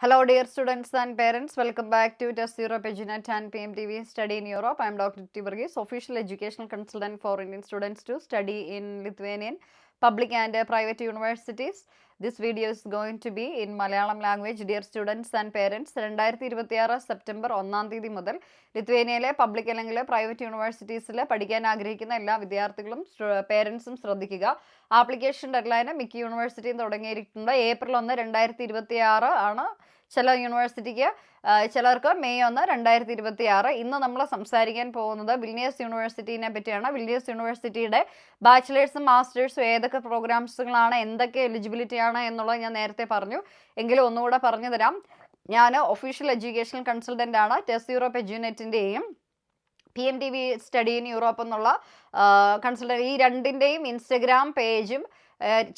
Hello, dear students and parents. Welcome back to Test Europe Edunet and PMTV Study in Europe. I am Dr. Tivargis, official educational consultant for Indian students to study in Lithuanian public and private universities. This video is going to be in Malayalam language. Dear students and parents, 2026 September 1 തീയതി മുതൽ ലിത്വേനിയയിലെ public അല്ലെങ്കിൽ private യൂണിവേഴ്സിറ്റീസിൽ പഠിക്കാൻ ആഗ്രഹിക്കുന്ന എല്ലാ വിദ്യാർത്ഥികളും പേരൻസും ശ്രദ്ധിക്കുക. Application ഡെഡ്ലൈന് മിക്ക യൂണിവേഴ്സിറ്റിയും തുടങ്ങിയിട്ടുണ്ട്. ഏപ്രിൽ 1, 2026 ആണ് ചില യൂണിവേഴ്സിറ്റിക്ക്, ചിലർക്ക് മെയ് 1, 2026. ഇന്ന് നമ്മൾ സംസാരിക്കാൻ പോകുന്നത് വിൽനിയസ് യൂണിവേഴ്സിറ്റീനെ പറ്റിയാണ്. വിൽനിയസ് യൂണിവേഴ്സിറ്റിയുടെ ബാച്ചിലേഴ്സും മാസ്റ്റേഴ്സും ഏതൊക്കെ പ്രോഗ്രാംസുകളാണ്, എന്തൊക്കെ എലിജിബിലിറ്റി ആണ് എന്നുള്ളത് ഞാൻ നേരത്തെ പറഞ്ഞു. എങ്കിലും ഒന്നുകൂടെ പറഞ്ഞു തരാം. ഞാൻ ഒഫീഷ്യൽ എഡ്യൂക്കേഷണൽ കൺസൾട്ടൻ്റ് ആണ്. ടെസ്റ്റ് യൂറോപ്പ് എഡ്യൂനെറ്റിൻ്റെയും PMTV സ്റ്റഡി ഇൻ യൂറോപ്പ് എന്നുള്ള കൺസൾട്ടൻ്റ്, ഈ രണ്ടിൻ്റെയും ഇൻസ്റ്റഗ്രാം പേജും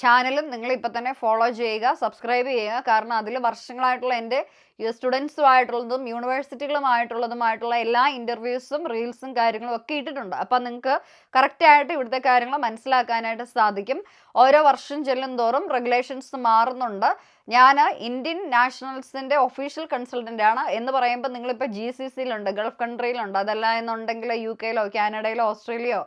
ചാനലും നിങ്ങൾ ഇപ്പം തന്നെ ഫോളോ ചെയ്യുക, സബ്സ്ക്രൈബ് ചെയ്യുക. കാരണം അതിൽ വർഷങ്ങളായിട്ടുള്ള എൻ്റെ സ്റ്റുഡൻസുമായിട്ടുള്ളതും യൂണിവേഴ്സിറ്റികളുമായിട്ടുള്ളതുമായിട്ടുള്ള എല്ലാ ഇൻ്റർവ്യൂസും റീൽസും കാര്യങ്ങളും ഒക്കെ ഇട്ടിട്ടുണ്ട്. അപ്പം നിങ്ങൾക്ക് കറക്റ്റായിട്ട് ഇവിടുത്തെ കാര്യങ്ങൾ മനസ്സിലാക്കാനായിട്ട് സാധിക്കും. ഓരോ വർഷം ചെല്ലും തോറും റെഗുലേഷൻസ് മാറുന്നുണ്ട്. ഞാൻ ഇന്ത്യൻ നാഷണൽസിൻ്റെ ഒഫീഷ്യൽ കൺസൾട്ടൻ്റ് ആണ്. എന്ന് പറയുമ്പോൾ നിങ്ങളിപ്പോൾ GCCയിലുണ്ട്, ഗൾഫ് കൺട്രിയിലുണ്ട്, അതല്ല എന്നുണ്ടെങ്കിൽ UK-ലോ കാനഡയിലോ ഓസ്ട്രേലിയയോ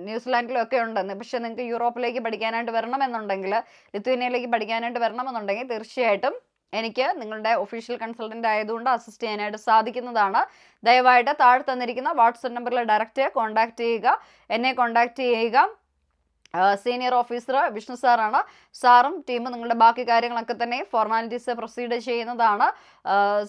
ന്യൂസിലാൻഡിലും ഒക്കെ ഉണ്ടെന്ന്. പക്ഷെ നിങ്ങൾക്ക് യൂറോപ്പിലേക്ക് പഠിക്കാനായിട്ട് വരണമെന്നുണ്ടെങ്കിൽ, ലിത്വേനിയയിലേക്ക് പഠിക്കാനായിട്ട് വരണമെന്നുണ്ടെങ്കിൽ തീർച്ചയായിട്ടും എനിക്ക് നിങ്ങളുടെ ഒഫീഷ്യൽ കൺസൾട്ടൻ്റ് ആയതുകൊണ്ട് അസിസ്റ്റ് ചെയ്യാനായിട്ട് സാധിക്കുന്നതാണ്. ദയവായിട്ട് താഴെ തന്നിരിക്കുന്ന വാട്സപ്പ് നമ്പറിൽ ഡയറക്റ്റ് കോൺടാക്റ്റ് ചെയ്യുക, എന്നെ കോൺടാക്റ്റ് ചെയ്യുക. സീനിയർ ഓഫീസർ വിഷ്ണു സാറാണ്. സാറും ടീമും നിങ്ങളുടെ ബാക്കി കാര്യങ്ങളൊക്കെ തന്നെ ഫോർമാലിറ്റീസ് പ്രൊസീഡ് ചെയ്യുന്നതാണ്.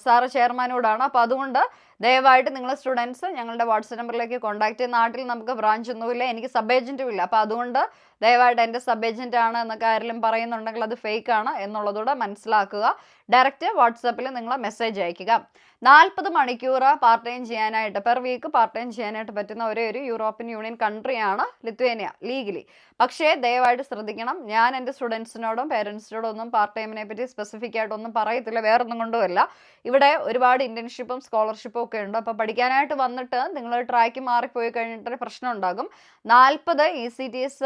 സാറ് ചെയർമാനോടാണ്. അപ്പോൾ അതുകൊണ്ട് ദയവായിട്ട് നിങ്ങൾ സ്റ്റുഡൻസ് ഞങ്ങളുടെ വാട്സപ്പ് നമ്പറിലേക്ക് കോൺടാക്ട് ചെയ്യുന്ന. നാട്ടിൽ നമുക്ക് ബ്രാഞ്ച് ഒന്നുമില്ല, എനിക്ക് സബ് ഏജൻറ്റും ഇല്ല. അപ്പോൾ അതുകൊണ്ട് ദയവായിട്ട് എൻ്റെ സബ് ഏജൻ്റ് ആണ് എന്നൊക്കെ ആരെങ്കിലും പറയുന്നുണ്ടെങ്കിൽ അത് ഫേക്ക് ആണ് എന്നുള്ളതൂടെ മനസ്സിലാക്കുക. ഡയറക്റ്റ് വാട്സാപ്പിൽ നിങ്ങൾ മെസ്സേജ് അയയ്ക്കുക. 40 മണിക്കൂർ പാർട്ട് ടൈം ചെയ്യാനായിട്ട്, പെർ വീക്ക് പാർട്ട് ടൈം ചെയ്യാനായിട്ട് പറ്റുന്ന ഒരേ ഒരു യൂറോപ്യൻ യൂണിയൻ കൺട്രിയാണ് ലിത്വേനിയ ലീഗലി. പക്ഷേ ദയവായിട്ട് ശ്രദ്ധിക്കണം, ഞാൻ എൻ്റെ സ്റ്റുഡൻസിനോടും പേരൻസിനോടും ഒന്നും പാർട്ട് ടൈമിനെ പറ്റി സ്പെസിഫിക് ആയിട്ടൊന്നും പറയത്തില്ല, വേറൊന്നും കൊണ്ടുമല്ല. ഇവിടെ ഒരുപാട് ഇൻറ്റേൺഷിപ്പും സ്കോളർഷിപ്പും ഒക്കെ ഉണ്ട്. അപ്പോൾ പഠിക്കാനായിട്ട് വന്നിട്ട് നിങ്ങൾ ട്രാക്ക് മാറിപ്പോയി കഴിഞ്ഞിട്ട് പ്രശ്നം ഉണ്ടാകും. 40 ECTS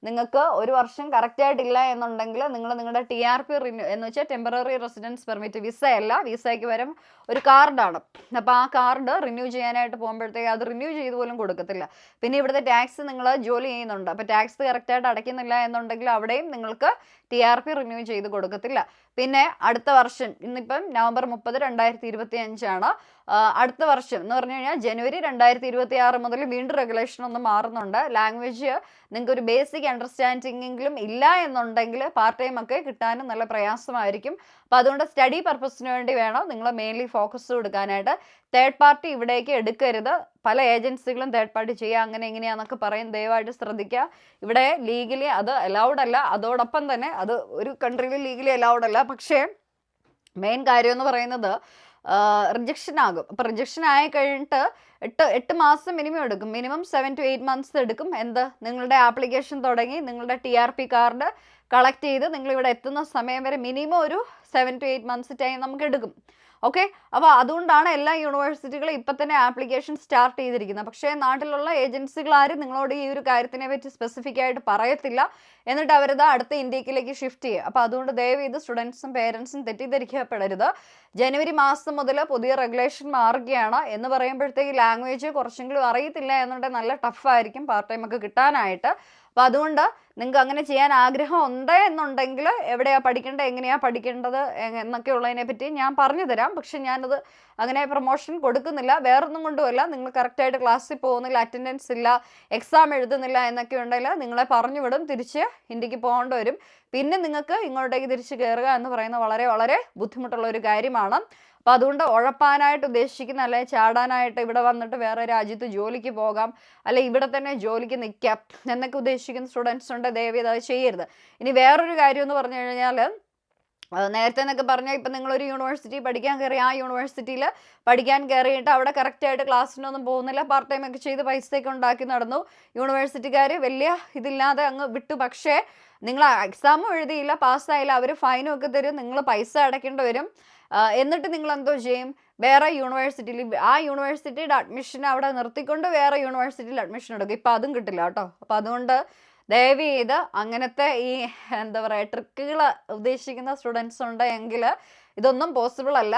നിങ്ങൾക്ക് ഒരു വർഷം കറക്റ്റായിട്ടില്ല എന്നുണ്ടെങ്കിൽ നിങ്ങൾ നിങ്ങളുടെ TRP റിന്യൂ എന്ന് വെച്ചാൽ ടെമ്പററി റെസിഡൻസ് പെർമിറ്റ്, വിസയല്ല, വിസയ്ക്ക് വരും ഒരു കാർഡാണ്. അപ്പോൾ ആ കാർഡ് റിന്യൂ ചെയ്യാനായിട്ട് പോകുമ്പോഴത്തേക്ക് അത് റിന്യൂ ചെയ്ത് പോലും കൊടുക്കത്തില്ല. പിന്നെ ഇവിടുത്തെ ടാക്സ് നിങ്ങൾ ജോലി ചെയ്യുന്നുണ്ട്, അപ്പോൾ ടാക്സ് കറക്റ്റായിട്ട് അടയ്ക്കുന്നില്ല എന്നുണ്ടെങ്കിൽ അവിടെയും നിങ്ങൾക്ക് TRP റിന്യൂ ചെയ്ത് കൊടുക്കത്തില്ല. പിന്നെ അടുത്ത വർഷം, ഇന്നിപ്പം നവംബർ 30, 2025 അടുത്ത വർഷം എന്ന് പറഞ്ഞു കഴിഞ്ഞാൽ ജനുവരി 2026 മുതൽ വീണ്ടും റെഗുലേഷൻ ഒന്ന് മാറുന്നുണ്ട്. ലാംഗ്വേജ് നിങ്ങൾക്ക് ഒരു ബേസിക് അണ്ടർസ്റ്റാൻഡിങ്ങെങ്കിലും ഇല്ല എന്നുണ്ടെങ്കിൽ പാർട്ട് ടൈം ഒക്കെ കിട്ടാനും നല്ല പ്രയാസമായിരിക്കും. അപ്പോൾ അതുകൊണ്ട് സ്റ്റഡി പർപ്പസിന് വേണ്ടി വേണം നിങ്ങൾ മെയിൻലി ഫോക്കസ് കൊടുക്കാനായിട്ട്. തേർഡ് പാർട്ടി ഇവിടേക്ക് എടുക്കരുത്. പല ഏജൻസികളും തേർഡ് പാർട്ടി ചെയ്യുക, അങ്ങനെ എങ്ങനെയാണെന്നൊക്കെ പറയും. ദയവായിട്ട് ശ്രദ്ധിക്കുക. ഇവിടെ ലീഗലി അത് അലൗഡ് അല്ല. അതോടൊപ്പം തന്നെ അത് ഒരു കൺട്രിയിൽ ലീഗലി അലൗഡ് അല്ല. പക്ഷേ മെയിൻ കാര്യം എന്ന് പറയുന്നത് റിജക്ഷൻ ആകും. അപ്പോൾ റിജക്ഷൻ ആയി കഴിഞ്ഞിട്ട് 8 മാസം മിനിമം എടുക്കും. മിനിമം 7 to 8 months എടുക്കും. നിങ്ങളുടെ ആപ്ലിക്കേഷൻ തുടങ്ങി നിങ്ങളുടെ TRP കാർഡ് കളക്ട് ചെയ്ത് നിങ്ങളിവിടെ എത്തുന്ന സമയം വരെ മിനിമം ഒരു 7 to 8 months ടൈം നമുക്ക് എടുക്കും. ഓക്കെ, അപ്പോൾ അതുകൊണ്ടാണ് എല്ലാ യൂണിവേഴ്സിറ്റികളും ഇപ്പം തന്നെ ആപ്ലിക്കേഷൻ സ്റ്റാർട്ട് ചെയ്തിരിക്കുന്നത്. പക്ഷേ നാട്ടിലുള്ള ഏജൻസികൾ ആരും നിങ്ങളോട് ഈ ഒരു കാര്യത്തിനെ പറ്റി സ്പെസിഫിക് ആയിട്ട് പറയത്തില്ല. എന്നിട്ട് അവരത് അടുത്ത ഇന്ത്യക്കിലേക്ക് ഷിഫ്റ്റ് ചെയ്യും. അപ്പോൾ അതുകൊണ്ട് ദയവേത് സ്റ്റുഡൻസും പേരൻസും തെറ്റിദ്ധരിക്കപ്പെടരുത്. ജനുവരി മാസം മുതൽ പുതിയ റെഗുലേഷൻ മാറുകയാണ് എന്ന് പറയുമ്പോഴത്തേക്ക് ലാംഗ്വേജ് കുറച്ചെങ്കിലും അറിയത്തില്ല എന്നുണ്ടെങ്കിൽ നല്ല ടഫായിരിക്കും പാർട്ട് ടൈം ഒക്കെ കിട്ടാനായിട്ട്. അപ്പോൾ അതുകൊണ്ട് നിങ്ങൾക്ക് അങ്ങനെ ചെയ്യാൻ ആഗ്രഹം ഉണ്ട് എന്നുണ്ടെങ്കിൽ എവിടെയാണ് പഠിക്കേണ്ടത്, എങ്ങനെയാണ് പഠിക്കേണ്ടത് എന്നൊക്കെ ഉള്ളതിനെ പറ്റി ഞാൻ പറഞ്ഞു തരാം. പക്ഷെ ഞാനത് അങ്ങനെ പ്രൊമോഷൻ കൊടുക്കുന്നില്ല, വേറൊന്നും കൊണ്ടുമല്ല. നിങ്ങൾ കറക്റ്റായിട്ട് ക്ലാസ്സിൽ പോകുന്നില്ല, അറ്റൻഡൻസ് ഇല്ല, എക്സാം എഴുതുന്നില്ല എന്നൊക്കെ ഉണ്ടെങ്കിൽ നിങ്ങളെ പറഞ്ഞു വിടും, തിരിച്ച് ഇന്ത്യക്ക് പോകേണ്ടി വരും. പിന്നെ നിങ്ങൾക്ക് ഇങ്ങോട്ടേക്ക് തിരിച്ച് കയറുക എന്ന് പറയുന്നത് വളരെ വളരെ ബുദ്ധിമുട്ടുള്ള ഒരു കാര്യമാണ്. അപ്പോൾ അതുകൊണ്ട് ഉഴപ്പാനായിട്ട് ഉദ്ദേശിക്കുന്ന, അല്ലെങ്കിൽ ചാടാനായിട്ട് ഇവിടെ വന്നിട്ട് വേറെ രാജ്യത്ത് ജോലിക്ക് പോകാം, അല്ലെ ഇവിടെ തന്നെ ജോലിക്ക് നിൽക്കാം എന്നൊക്കെ ഉദ്ദേശിക്കുന്ന സ്റ്റുഡൻസ് ഉണ്ട്. ദയവേത് അത് ചെയ്യരുത്. ഇനി വേറൊരു കാര്യം എന്ന് പറഞ്ഞു കഴിഞ്ഞാൽ, നേരത്തെ എന്നൊക്കെ പറഞ്ഞാൽ ഇപ്പം നിങ്ങളൊരു യൂണിവേഴ്സിറ്റി പഠിക്കാൻ കയറി, ആ യൂണിവേഴ്സിറ്റിയിൽ പഠിക്കാൻ കയറിയിട്ട് അവിടെ കറക്റ്റായിട്ട് ക്ലാസ്സിനൊന്നും പോകുന്നില്ല, പാർട്ട് ടൈം ഒക്കെ ചെയ്ത് പൈസയൊക്കെ ഉണ്ടാക്കി നടന്നു. യൂണിവേഴ്സിറ്റിക്കാർ വലിയ ഇതില്ലാതെ അങ്ങ് വിട്ടു. പക്ഷേ നിങ്ങൾ എക്സാമും എഴുതിയില്ല, പാസ്സായില്ല, അവർ ഫൈനും ഒക്കെ തരും, നിങ്ങൾ പൈസ അടയ്ക്കേണ്ടി വരും. എന്നിട്ട് നിങ്ങൾ എന്തോ ചെയ്യും, വേറെ യൂണിവേഴ്സിറ്റിയിൽ, ആ യൂണിവേഴ്സിറ്റിയുടെ അഡ്മിഷൻ അവിടെ നിർത്തിക്കൊണ്ട് വേറെ യൂണിവേഴ്സിറ്റിയിൽ അഡ്മിഷൻ എടുക്കും. ഇപ്പം അതും കിട്ടില്ല കേട്ടോ. അപ്പോൾ അതുകൊണ്ട് ദയവ് ചെയ്ത് അങ്ങനത്തെ ഈ എന്താ പറയുക ട്രിക്കുകൾ ഉദ്ദേശിക്കുന്ന സ്റ്റുഡൻസ് ഉണ്ടെങ്കിൽ ഇതൊന്നും പോസിബിൾ അല്ല.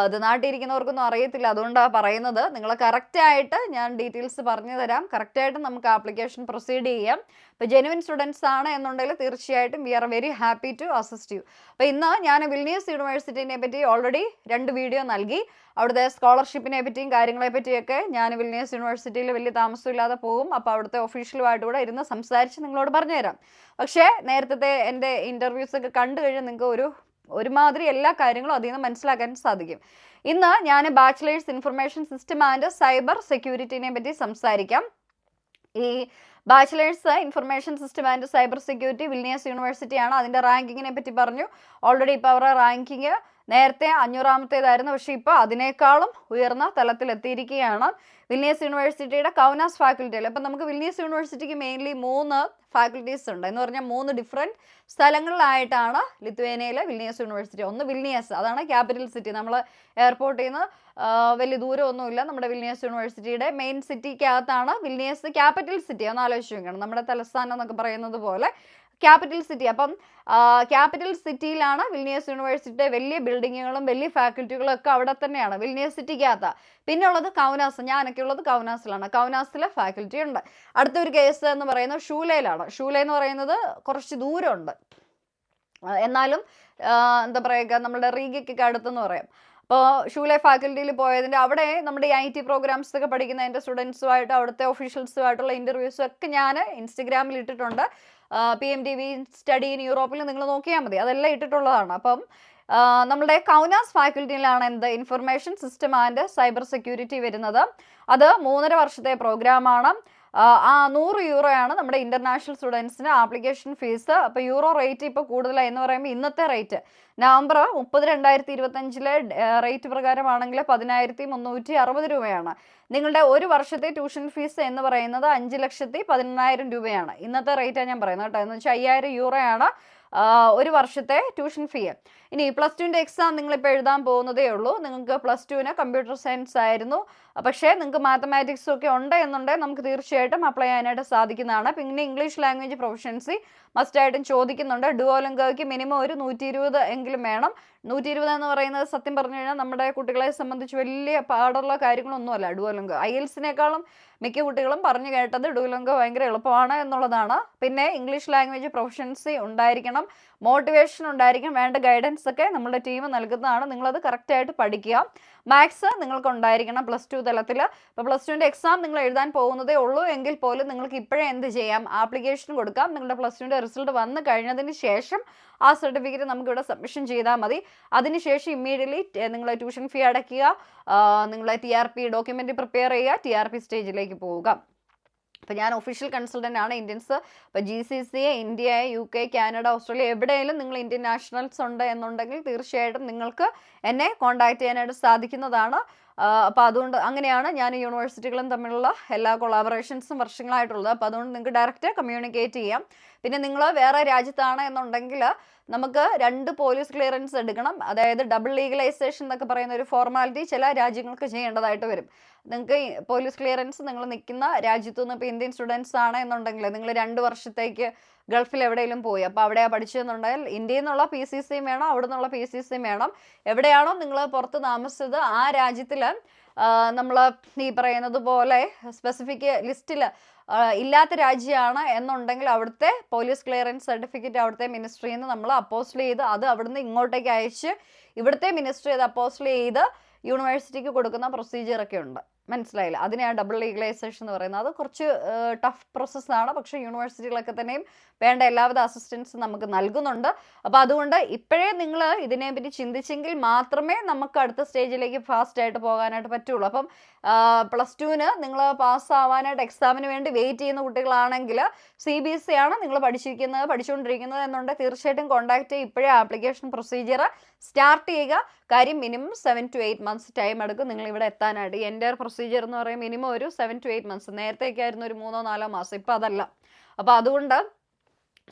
ഇത് നാട്ടിലിരിക്കുന്നവർക്കൊന്നും അറിയത്തില്ല, അതുകൊണ്ടാണ് പറയുന്നത്. നിങ്ങൾ കറക്റ്റായിട്ട് ഞാൻ ഡീറ്റെയിൽസ് പറഞ്ഞു തരാം. കറക്റ്റായിട്ട് നമുക്ക് ആപ്ലിക്കേഷൻ പ്രൊസീഡ് ചെയ്യാം. ഇപ്പോൾ ജെനുവിൻ സ്റ്റുഡൻസ് ആണ് എന്നുണ്ടെങ്കിൽ തീർച്ചയായിട്ടും we are very happy to assist you. അപ്പോൾ ഇന്ന് ഞാൻ വിൽനിയസ് യൂണിവേഴ്സിറ്റിനെ പറ്റി ഓൾറെഡി 2 വീഡിയോ നൽകി. അവിടുത്തെ സ്കോളർഷിപ്പിനെ പറ്റിയും കാര്യങ്ങളെ പറ്റിയൊക്കെ ഞാൻ വിൽനിയസ് യൂണിവേഴ്സിറ്റിയിൽ വലിയ താമസമില്ലാതെ പോകും. അപ്പോൾ അവിടുത്തെ ഒഫീഷ്യലുമായിട്ട് കൂടെ ഇരുന്ന് സംസാരിച്ച് നിങ്ങളോട് പറഞ്ഞുതരാം. പക്ഷേ നേരത്തെ എൻ്റെ ഇൻ്റർവ്യൂസൊക്കെ കണ്ടു കഴിഞ്ഞാൽ നിങ്ങൾക്ക് ഒരുമാതിരി എല്ലാ കാര്യങ്ങളും അതിൽ നിന്ന് മനസ്സിലാക്കാൻ സാധിക്കും. ഇന്ന് ഞാൻ bachelors information system and cyber സെക്യൂരിറ്റിനെ പറ്റി സംസാരിക്കാം. ഈ bachelors information system and cyber security Vilnius യൂണിവേഴ്സിറ്റിയാണ്. അതിൻ്റെ റാങ്കിങ്ങിനെ പറ്റി പറഞ്ഞു. ഓൾറെഡി ഇപ്പോൾ അവരുടെ റാങ്കിങ് നേരത്തെ 500ാമത്തേതായിരുന്നു, പക്ഷേ ഇപ്പോൾ അതിനേക്കാളും ഉയർന്ന തലത്തിലെത്തിയിരിക്കുകയാണ്. വിൽനിയസ് യൂണിവേഴ്സിറ്റിയുടെ കൗനാസ് ഫാക്കൽറ്റിയിൽ ഇപ്പം നമുക്ക് വിൽനിയസ് യൂണിവേഴ്സിറ്റിക്ക് മെയിൻലി 3 ഫാക്കൽറ്റീസ് ഉണ്ട്. എന്ന് പറഞ്ഞാൽ 3 ഡിഫറെൻറ്റ് സ്ഥലങ്ങളിലായിട്ടാണ് ലിത്വേനിയയിലെ വിൽനിയസ് യൂണിവേഴ്സിറ്റി. ഒന്ന് വിൽനിയസ്, അതാണ് ക്യാപിറ്റൽ സിറ്റി. നമ്മൾ എയർപോർട്ടിൽ നിന്ന് വലിയ ദൂരമൊന്നുമില്ല. നമ്മുടെ വിൽനിയസ് യൂണിവേഴ്സിറ്റിയുടെ മെയിൻ സിറ്റിക്കകത്താണ് വിൽനിയസ് ക്യാപിറ്റൽ സിറ്റി. ഒന്ന് ആലോചിച്ച് നോക്കണം, നമ്മുടെ തലസ്ഥാനം എന്നൊക്കെ പറയുന്നത് പോലെ ക്യാപിറ്റൽ സിറ്റി. അപ്പം ക്യാപിറ്റൽ സിറ്റിയിലാണ് വിൽനിയസ് യൂണിവേഴ്സിറ്റിയുടെ വലിയ ബിൽഡിങ്ങുകളും വലിയ ഫാക്കൽറ്റികളും ഒക്കെ അവിടെ തന്നെയാണ്, വിൽനിയസ് സിറ്റിക്കകത്ത്. പിന്നെ ഉള്ളത് കൗനാസ്, ഞാനൊക്കെ ഉള്ളത് കൗനാസിലാണ്. കൗനാസിലെ ഫാക്കൽറ്റി ഉണ്ട്. അടുത്തൊരു കേസ് എന്ന് പറയുന്നത് ഷൂലയിലാണ്. ഷൂല എന്ന് പറയുന്നത് കുറച്ച് ദൂരമുണ്ട്, എന്നാലും എന്താ പറയുക, നമ്മുടെ റീഗയ്ക്കൊക്കെ അടുത്തെന്ന് പറയാം. അപ്പോൾ ഷൂലെ ഫാക്കൽറ്റിയിൽ പോയതിൻ്റെ അവിടെ നമ്മുടെ ഈ IT പ്രോഗ്രാംസ് ഒക്കെ പഠിക്കുന്ന എൻ്റെ സ്റ്റുഡൻസുമായിട്ട് അവിടുത്തെ ഒഫീഷ്യൽസുമായിട്ടുള്ള ഇൻ്റർവ്യൂസും ഒക്കെ ഞാൻ ഇൻസ്റ്റഗ്രാമിൽ ഇട്ടിട്ടുണ്ട്. PMDV സ്റ്റഡി ഇൻ യൂറോപ്പിൽ നിങ്ങൾ നോക്കിയാൽ മതി, അതെല്ലാം ഇട്ടിട്ടുള്ളതാണ്. അപ്പം നമ്മുടെ കൗനാസ് ഫാക്കൽറ്റിയിലാണ് information system and cyber security വരുന്നത്. അത് 3.5 വർഷത്തെ പ്രോഗ്രാമാണ്. 100 യൂറോയാണ് നമ്മുടെ ഇൻ്റർനാഷണൽ സ്റ്റുഡൻസിന് ആപ്ലിക്കേഷൻ ഫീസ്. അപ്പോൾ യൂറോ റേറ്റ് ഇപ്പോൾ കൂടുതലായി എന്ന് പറയുമ്പോൾ ഇന്നത്തെ റേറ്റ് നവംബർ 30, 2025 റേറ്റ് പ്രകാരമാണെങ്കിൽ 10,360 രൂപയാണ്. നിങ്ങളുടെ ഒരു വർഷത്തെ ട്യൂഷൻ ഫീസ് എന്ന് പറയുന്നത് 5,18,000 രൂപയാണ്. ഇന്നത്തെ റേറ്റാണ് ഞാൻ പറയുന്നത് കേട്ടോ. എന്ന് വെച്ചാൽ 5,000 യൂറോയാണ് ഒരു വർഷത്തെ ട്യൂഷൻ ഫീ. ഇനി +2ൻ്റെ എക്സാം നിങ്ങളിപ്പോൾ എഴുതാൻ പോകുന്നതേ ഉള്ളൂ. നിങ്ങൾക്ക് +2ന് കമ്പ്യൂട്ടർ സയൻസ് ആയിരുന്നു, പക്ഷേ നിങ്ങൾക്ക് മാത്തമാറ്റിക്സും ഒക്കെ ഉണ്ട് എന്നുണ്ടെങ്കിൽ നമുക്ക് തീർച്ചയായിട്ടും അപ്ലൈ ചെയ്യാനായിട്ട് സാധിക്കുന്നതാണ്. പിന്നെ ഇംഗ്ലീഷ് ലാംഗ്വേജ് പ്രൊഫഷൻസി മസ്റ്റായിട്ടും ചോദിക്കുന്നുണ്ട്. ഡുവോലിംഗോയ്ക്ക് മിനിമം ഒരു 120 എങ്കിലും വേണം. 120 എന്ന് പറയുന്നത് സത്യം പറഞ്ഞു കഴിഞ്ഞാൽ നമ്മുടെ കുട്ടികളെ സംബന്ധിച്ച് വലിയ പാടുള്ള കാര്യങ്ങളൊന്നുമല്ല. ഡുവോലിംഗോ IELTS-നേക്കാളും മിക്ക കുട്ടികളും പറഞ്ഞു കേട്ടത് ഡുവോലിംഗോ ഭയങ്കര എളുപ്പമാണ് എന്നുള്ളതാണ്. പിന്നെ ഇംഗ്ലീഷ് ലാംഗ്വേജ് പ്രൊഫഷൻസി ഉണ്ടായിരിക്കണം, മോട്ടിവേഷൻ ഉണ്ടായിരിക്കും, വേണ്ട ഗൈഡൻസ് ഒക്കെ നമ്മുടെ ടീം നൽകുന്നതാണ്. നിങ്ങളത് കറക്റ്റായിട്ട് പഠിക്കുക. മാത്സ് നിങ്ങൾക്ക് ഉണ്ടായിരിക്കണം +2 തലത്തിൽ. ഇപ്പോൾ +2ൻ്റെ എക്സാം നിങ്ങൾ എഴുതാൻ പോകുന്നതേ ഉള്ളൂ എങ്കിൽ പോലും നിങ്ങൾക്ക് ഇപ്പോഴേ എന്ത് ചെയ്യാം, ആപ്ലിക്കേഷൻ കൊടുക്കാം. നിങ്ങളുടെ +2ൻ്റെ റിസൾട്ട് വന്നു കഴിഞ്ഞതിന് ശേഷം ആ സർട്ടിഫിക്കറ്റ് നമുക്കിവിടെ സബ്മിഷൻ ചെയ്താൽ മതി. അതിനുശേഷം ഇമ്മീഡിയറ്റ്ലി നിങ്ങൾ ട്യൂഷൻ ഫീ അടയ്ക്കുക, നിങ്ങളെ TRP ഡോക്യുമെൻ്റ് പ്രിപ്പയർ ചെയ്യുക, TRP സ്റ്റേജിലേക്ക് പോവുക. അപ്പോൾ ഞാൻ ഒഫീഷ്യൽ കൺസൾട്ടൻ്റ് ആണ് ഇന്ത്യൻസ്. അപ്പോൾ GCC, India, UK, Canada, Australia എവിടെയെങ്കിലും നിങ്ങൾ ഇന്ത്യൻ നാഷണൽസ് ഉണ്ട് എന്നുണ്ടെങ്കിൽ തീർച്ചയായിട്ടും നിങ്ങൾക്ക് എന്നെ കോൺടാക്റ്റ് ചെയ്യാനായിട്ട് സാധിക്കുന്നതാണ്. അപ്പോൾ അതുകൊണ്ട് അങ്ങനെയാണ് ഞാൻ യൂണിവേഴ്സിറ്റികളും തമ്മിലുള്ള എല്ലാ കൊളാബറേഷൻസും വർഷങ്ങളായിട്ടുള്ളത്. അപ്പോൾ അതുകൊണ്ട് നിങ്ങൾക്ക് ഡയറക്റ്റ് കമ്മ്യൂണിക്കേറ്റ് ചെയ്യാം. പിന്നെ നിങ്ങൾ വേറെ രാജ്യത്താണ് എന്നുണ്ടെങ്കിൽ നമുക്ക് 2 പോലീസ് ക്ലിയറൻസ് എടുക്കണം. അതായത് ഡബിൾ ലീഗലൈസേഷൻ എന്നൊക്കെ പറയുന്ന ഒരു ഫോർമാലിറ്റി ചില രാജ്യങ്ങൾക്ക് ചെയ്യേണ്ടതായിട്ട് വരും. നിങ്ങൾക്ക് പോലീസ് ക്ലിയറൻസ് നിങ്ങൾ നിൽക്കുന്ന രാജ്യത്തു നിന്ന് ഇപ്പോൾ ഇന്ത്യൻ സ്റ്റുഡൻസ് ആണ് എന്നുണ്ടെങ്കിൽ നിങ്ങൾ 2 വർഷത്തേക്ക് ഗൾഫിൽ എവിടെയെങ്കിലും പോയി, അപ്പോൾ അവിടെയാണ് പഠിച്ചതെന്നുണ്ടെങ്കിൽ ഇന്ത്യയിൽ നിന്നുള്ള PCCയും വേണം, അവിടെ നിന്നുള്ള PCCയും വേണം. എവിടെയാണോ നിങ്ങൾ പുറത്ത് താമസിച്ചത് ആ രാജ്യത്തിൽ നമ്മൾ ഈ പറയുന്നത് പോലെ സ്പെസിഫിക് ലിസ്റ്റിൽ ഇല്ലാത്ത രാജ്യമാണ് എന്നുണ്ടെങ്കിൽ അവിടുത്തെ പോലീസ് ക്ലിയറൻസ് സർട്ടിഫിക്കറ്റ് അവിടുത്തെ മിനിസ്ട്രിയിൽ നിന്ന് നമ്മൾ അപ്പോസ്റ്റൽ ചെയ്ത് അത് അവിടുന്ന് ഇങ്ങോട്ടേക്ക് അയച്ച് ഇവിടുത്തെ മിനിസ്ട്രി അത് അപ്പോസ്റ്റൽ ചെയ്ത് യൂണിവേഴ്സിറ്റിക്ക് കൊടുക്കുന്ന പ്രൊസീജിയറൊക്കെ ഉണ്ട്. മനസ്സിലായില്ല? അതിനെയാണ് ഡബിൾ ലീഗലൈസേഷൻ എന്ന് പറയുന്നത്. അത് കുറച്ച് ടഫ് പ്രോസസ്സാണ്, പക്ഷേ യൂണിവേഴ്സിറ്റികളൊക്കെ തന്നെയും വേണ്ട എല്ലാവിധ അസിസ്റ്റൻസ് നമുക്ക് നൽകുന്നുണ്ട്. അപ്പോൾ അതുകൊണ്ട് ഇപ്പോഴേ നിങ്ങൾ ഇതിനെപ്പറ്റി ചിന്തിച്ചെങ്കിൽ മാത്രമേ നമുക്ക് അടുത്ത സ്റ്റേജിലേക്ക് ഫാസ്റ്റായിട്ട് പോകാനായിട്ട് പറ്റുള്ളൂ. അപ്പം +2ന് നിങ്ങൾ പാസ്സാവാനായിട്ട് എക്സാമിന് വേണ്ടി വെയിറ്റ് ചെയ്യുന്ന കുട്ടികളാണെങ്കിൽ CBSE ആണ് നിങ്ങൾ പഠിച്ചുകൊണ്ടിരിക്കുന്നത് എന്നുണ്ടെങ്കിൽ തീർച്ചയായിട്ടും കോൺടാക്റ്റ് ചെയ്യുക. ഇപ്പോഴേ ആപ്ലിക്കേഷൻ പ്രൊസീജിയർ സ്റ്റാർട്ട് ചെയ്യുക. കാര്യം മിനിമം 7 to 8 months ടൈം എടുക്കും നിങ്ങൾ ഇവിടെ എത്താനായിട്ട്. ഈ എൻ്റെ പ്രൊസീജിയർ എന്ന് പറയുമ്പോൾ മിനിമം ഒരു 7 to 8 months. നേരത്തേക്ക് ആയിരുന്നു ഒരു 3-4 മാസം, ഇപ്പോൾ അതല്ല. അപ്പോൾ അതുകൊണ്ട്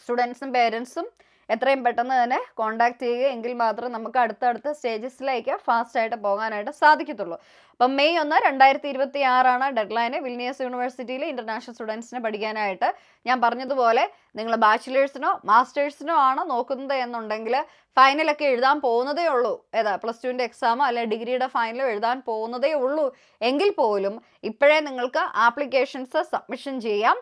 സ്റ്റുഡൻസും പേരൻസും എത്രയും പെട്ടെന്ന് തന്നെ കോൺടാക്ട് ചെയ്യുക, എങ്കിൽ മാത്രമേ നമുക്ക് അടുത്തടുത്ത സ്റ്റേജസിലേക്ക് ഫാസ്റ്റായിട്ട് പോകാനായിട്ട് സാധിക്കത്തുള്ളൂ. അപ്പം May 1, 2026 ഡെഡ് ലൈന് വിൽനിയസ് യൂണിവേഴ്സിറ്റിയിൽ ഇൻ്റർനാഷണൽ സ്റ്റുഡൻസിനെ പഠിക്കാനായിട്ട്. ഞാൻ പറഞ്ഞതുപോലെ നിങ്ങൾ ബാച്ചിലേഴ്സിനോ മാസ്റ്റേഴ്സിനോ ആണ് നോക്കുന്നത് എന്നുണ്ടെങ്കിൽ ഫൈനലൊക്കെ എഴുതാൻ പോകുന്നതേ ഉള്ളൂ, ഏതാ +2ൻ്റെ എക്സാമോ അല്ലെ ഡിഗ്രിയുടെ ഫൈനലോ എഴുതാൻ പോകുന്നതേ ഉള്ളൂ എങ്കിൽ പോലും ഇപ്പോഴേ നിങ്ങൾക്ക് ആപ്ലിക്കേഷൻസ് സബ്മിഷൻ ചെയ്യാം.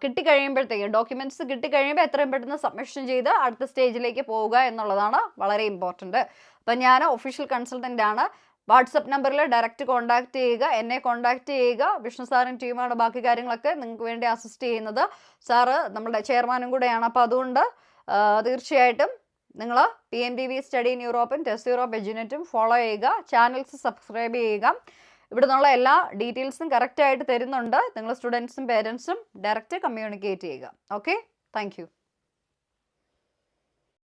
കിട്ടിക്കഴിയുമ്പോഴത്തേക്കും ഡോക്യുമെൻറ്റ്സ് കിട്ടിക്കഴിയുമ്പോൾ എത്രയും പെട്ടെന്ന് സബ്മിഷൻ ചെയ്ത് അടുത്ത സ്റ്റേജിലേക്ക് പോവുക എന്നുള്ളതാണ് വളരെ ഇമ്പോർട്ടൻറ്റ്. അപ്പം ഞാൻ ഒഫീഷ്യൽ കൺസൾട്ടൻ്റ് ആണ്. വാട്സപ്പ് നമ്പറിൽ ഡയറക്റ്റ് കോൺടാക്ട് ചെയ്യുക, എന്നെ കോൺടാക്ട് ചെയ്യുക. വിഷ്ണു സാറും ടീമാണ് ബാക്കി കാര്യങ്ങളൊക്കെ നിങ്ങൾക്ക് വേണ്ടി അസിസ്റ്റ് ചെയ്യുന്നത്. സാറ് നമ്മുടെ ചെയർമാനും കൂടെയാണ്. അപ്പോൾ അതുകൊണ്ട് തീർച്ചയായിട്ടും നിങ്ങൾ PMDV സ്റ്റഡി ഇൻ യൂറോപ്പും ടെസ്റ്റ് യൂറോപ്പ് എഡ്യൂനെറ്റും ഫോളോ ചെയ്യുക, ചാനൽസ് സബ്സ്ക്രൈബ് ചെയ്യുക. ഇവിടെ നിന്നുള്ള എല്ലാ ഡീറ്റെയിൽസും കറക്റ്റായിട്ട് തരുന്നുണ്ട്. നിങ്ങൾ സ്റ്റുഡൻസും പേരൻസും ഡയറക്റ്റ് കമ്മ്യൂണിക്കേറ്റ് ചെയ്യുക. Okay, thank U.